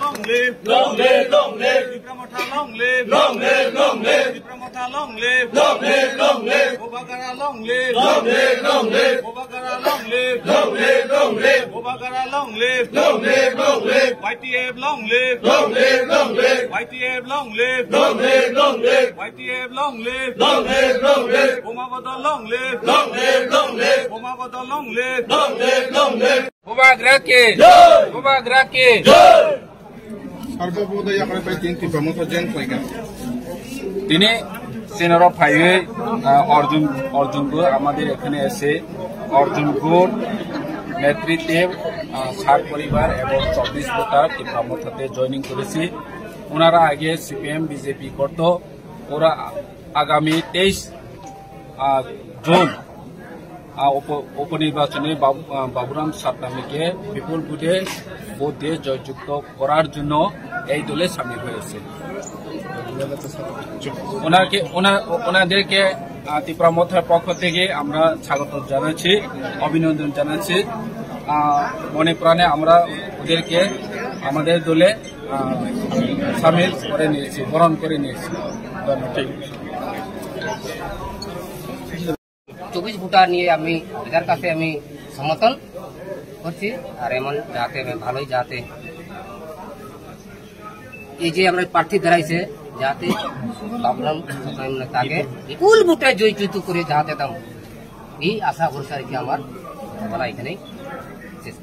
long live, long live, long live. Dipramotha long live, long live, long live. Dipramotha long live, long live, long live. Obagara long live, long live, long live. Obagara long live, long live, long live. Obagara long live, long live, long live. YTF long live, long live, long live. YTF long live, long live, long live. YTF long live, long live, long live. Bomabata long live, long live, long live. Bomabata long live, long live, long live. Bobagra ke jai, Bobagra ke jai. সর্বপ্রথম আমরা পাই তিনটি প্রমুখ gen কইগা তিনি সেনার ফাইভে অর্জুনকে আমাদের এখানে এসে অর্জুনগুর নেতৃত্বে 60 পরিবার এবং 24 ভোটার তীব্রমথাতে জয়েনিং করেছি। ওনারা আগে সিপিএম বিজেপি করত, ওরা আগামী 23 জুন উপনির্বাচনে বাবুরাম সাতনামীকে বিপুল ভোট দিয়ে জয়যুক্ত করার জন্য এই দলে সামিল হয়েছে। ওনাদেরকে তীব্রমথার পক্ষ থেকে আমরা স্বাগত জানাচ্ছি, অভিনন্দন জানাচ্ছি। মনে প্রাণে আমরা ওদেরকে আমাদের দলে সামিল করে নিয়েছি, বরণ করে নিয়েছি। 24 ভোটার নিয়ে আমি এদের কাছে আমি সমর্থন করছি। আর এমন যাতে ভালোই যাতে এই যে আমরা প্রার্থী দাঁড়াইছে যাতে বাবুরাম তাকে বিপুল ভোটে জয়যুক্ত করে যাতে দাম এই আশা ভরসা রেখে আমার বলা এখানেই শেষ।